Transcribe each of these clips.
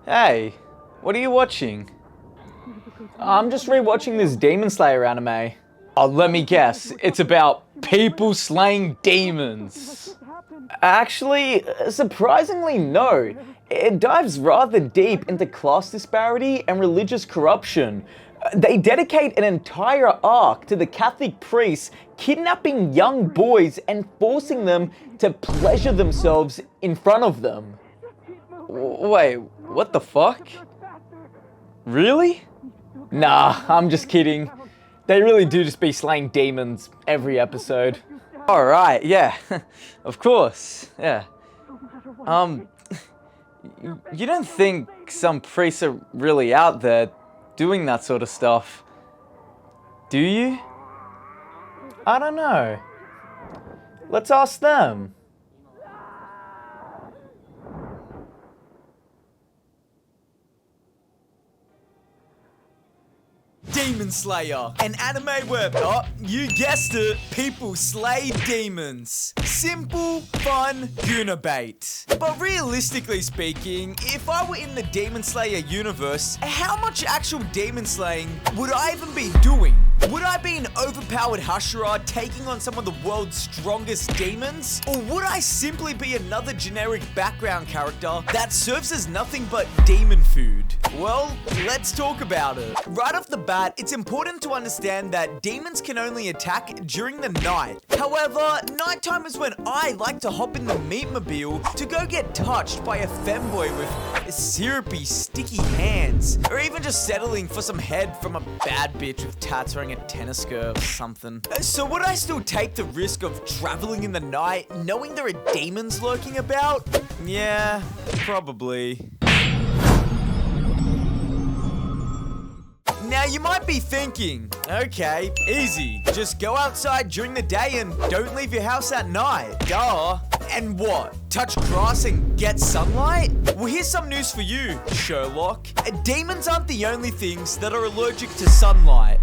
Hey, what are you watching? I'm just rewatching this Demon Slayer anime. Oh, let me guess, it's about people slaying demons. Actually, surprisingly no. It dives rather deep into class disparity and religious corruption. They dedicate an entire arc to the Catholic priests kidnapping young boys and forcing them to pleasure themselves in front of them. Wait, what the fuck? Really? Nah, I'm just kidding. They really do just be slaying demons every episode. Alright, yeah, of course, yeah. You don't think some priests are really out there doing that sort of stuff, do you? I don't know. Let's ask them. Demon Slayer, an anime where, you guessed it, people slay demons. Simple, fun, unibait. But realistically speaking, if I were in the Demon Slayer universe, how much actual demon slaying would I even be doing? Would I be an overpowered Hashira taking on some of the world's strongest demons? Or would I simply be another generic background character that serves as nothing but demon food? Well, let's talk about it. Right off the bat, it's important to understand that demons can only attack during the night. However, nighttime is when I like to hop in the meatmobile to go get touched by a femboy with syrupy, sticky hands. Or even just settling for some head from a bad bitch with tats wearing a tennis skirt or something. So would I still take the risk of traveling in the night knowing there are demons lurking about? Yeah, probably. Now you might be thinking, okay, easy, just go outside during the day and don't leave your house at night. Duh. And what? Touch grass and get sunlight? Well, here's some news for you, Sherlock. Demons aren't the only things that are allergic to sunlight.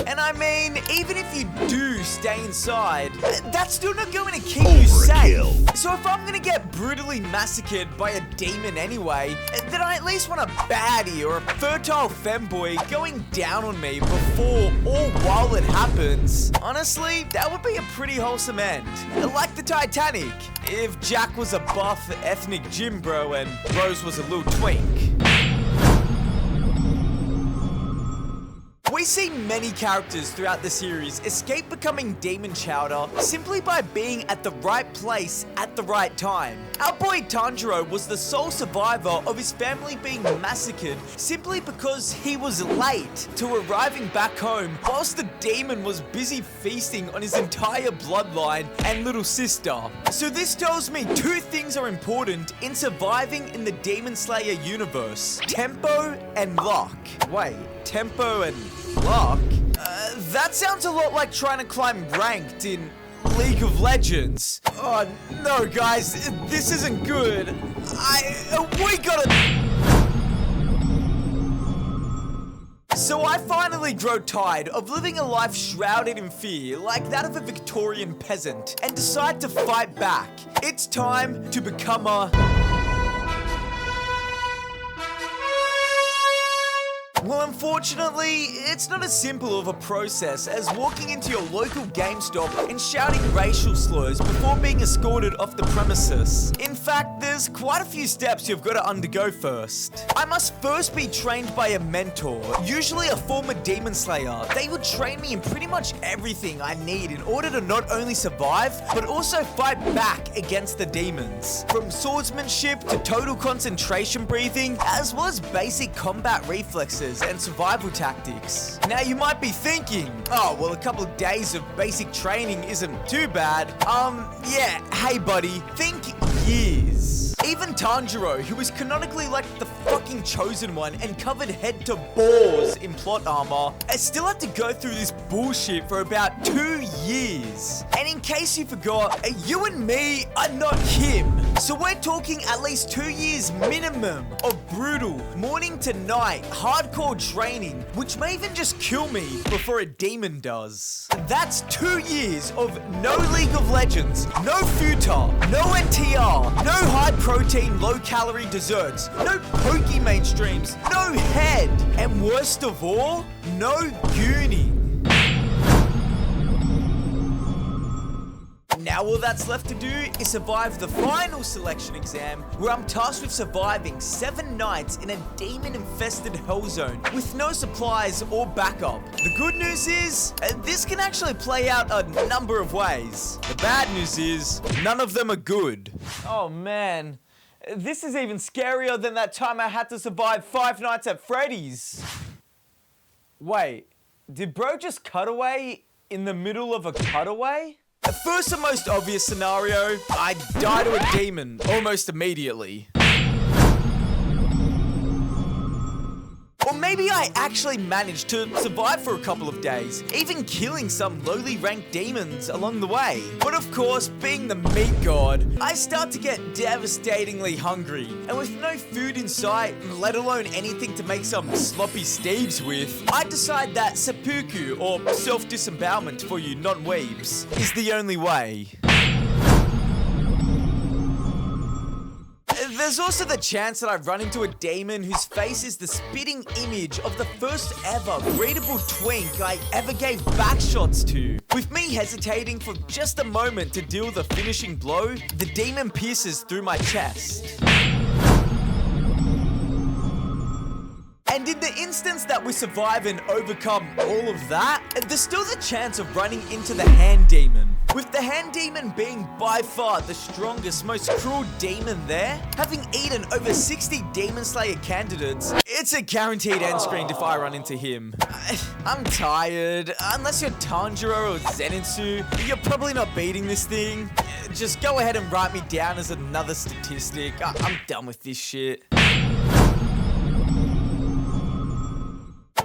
And I mean, even if you do stay inside, that's still not going to keep you safe. So if I'm gonna get brutally massacred by a demon anyway, then I at least want a baddie or a fertile femboy going down on me before or while it happens. Honestly, that would be a pretty wholesome end. Like the Titanic, if Jack was a buff ethnic gym bro and Rose was a little twink. We see many characters throughout the series escape becoming demon chowder simply by being at the right place at the right time. Our boy Tanjiro was the sole survivor of his family being massacred simply because he was late to arriving back home whilst the demon was busy feasting on his entire bloodline and little sister. So this tells me two things are important in surviving in the Demon Slayer universe: tempo and luck. Wait, tempo and luck? That sounds a lot like trying to climb ranked in League of Legends. Oh no guys, this isn't good. We gotta... So I finally grow tired of living a life shrouded in fear like that of a Victorian peasant and decide to fight back. It's time to become a... Well, unfortunately, it's not as simple of a process as walking into your local GameStop and shouting racial slurs before being escorted off the premises. In fact, there's quite a few steps you've got to undergo first. I must first be trained by a mentor, usually a former Demon Slayer. They would train me in pretty much everything I need in order to not only survive, but also fight back against the demons. From swordsmanship to total concentration breathing, as well as basic combat reflexes and survival tactics. Now you might be thinking, oh, well, a couple of days of basic training isn't too bad. Yeah, hey buddy, think years. Even Tanjiro, who is canonically like the fucking chosen one and covered head to balls in plot armor, I still had to go through this bullshit for about 2 years. And in case you forgot, you and me are not him. So we're talking at least 2 years minimum of brutal, morning to night, hardcore training, which may even just kill me before a demon does. That's 2 years of no League of Legends, no futar, no NTR, no high protein, low calorie desserts, no pokey mainstreams, no head, and worst of all, no gooning. Now all that's left to do is survive the final selection exam, where I'm tasked with surviving 7 nights in a demon-infested hell zone with no supplies or backup. The good news is, this can actually play out a number of ways. The bad news is, none of them are good. Oh man, this is even scarier than that time I had to survive 5 nights at Freddy's. Wait, did bro just cut away in the middle of a cutaway? The first and most obvious scenario, I die to a demon almost immediately. Or maybe I actually managed to survive for a couple of days, even killing some lowly ranked demons along the way. But of course, being the meat god, I start to get devastatingly hungry. And with no food in sight, let alone anything to make some sloppy steves with, I decide that seppuku, or self-disembowelment for you non-weebs, is the only way. There's also the chance that I run into a demon whose face is the spitting image of the first ever breedable twink I ever gave backshots to. With me hesitating for just a moment to deal the finishing blow, the demon pierces through my chest. And in the instance that we survive and overcome all of that, there's still the chance of running into the hand demon. With the hand demon being by far the strongest, most cruel demon there, having eaten over 60 Demon Slayer candidates, it's a guaranteed end screen if I run into him. I'm tired. Unless you're Tanjiro or Zenitsu, you're probably not beating this thing. Just go ahead and write me down as another statistic. I'm done with this shit.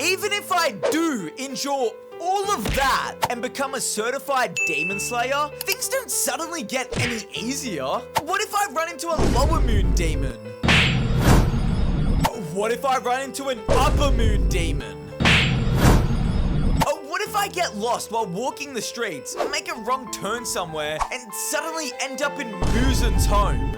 Even if I do endure all of that and become a certified Demon Slayer, things don't suddenly get any easier. What if I run into a lower moon demon? What if I run into an upper moon demon? What if I get lost while walking the streets, make a wrong turn somewhere, and suddenly end up in Muzen's home?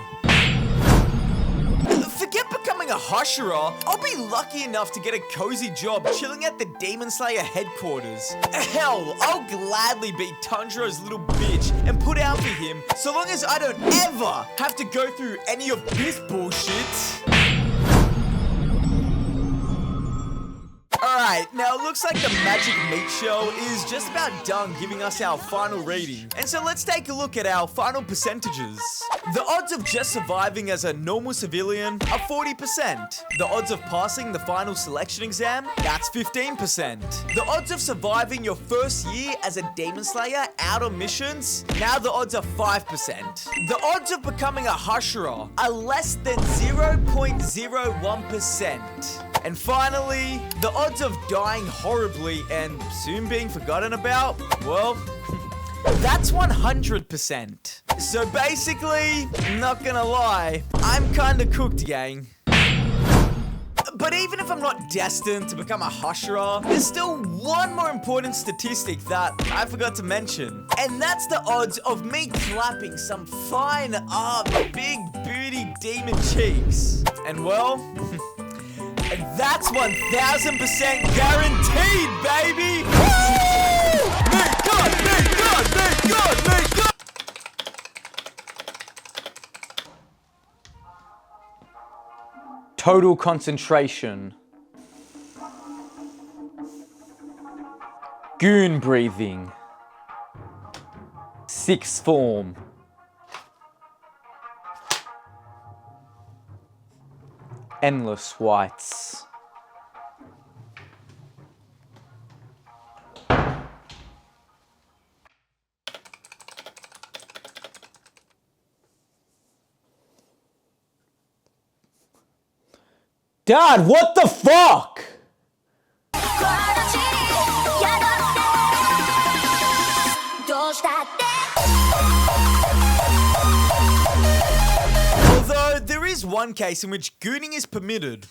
Forget becoming a Hashira, I'll be lucky enough to get a cozy job chilling at the Demon Slayer headquarters. Hell, I'll gladly be Tanjiro's little bitch and put out for him, so long as I don't ever have to go through any of this bullshit. Alright, now it looks like the Magic Meat Show is just about done giving us our final rating. And so let's take a look at our final percentages. The odds of just surviving as a normal civilian are 40%. The odds of passing the final selection exam, that's 15%. The odds of surviving your first year as a Demon Slayer out on missions, now the odds are 5%. The odds of becoming a Hashira are less than 0.01%. And finally, the odds of dying horribly and soon being forgotten about, well, that's 100%. So basically, not gonna lie, I'm kinda cooked, gang. But even if I'm not destined to become a Hashira, there's still one more important statistic that I forgot to mention. And that's the odds of me clapping some fine, big booty demon cheeks. And well, that's 1000% guaranteed, baby! Woo! Thank God, thank God, thank God, thank God! Total concentration. Goon breathing. Sixth form. Endless whites. Dad, what the fuck? one case in which gooning is permitted.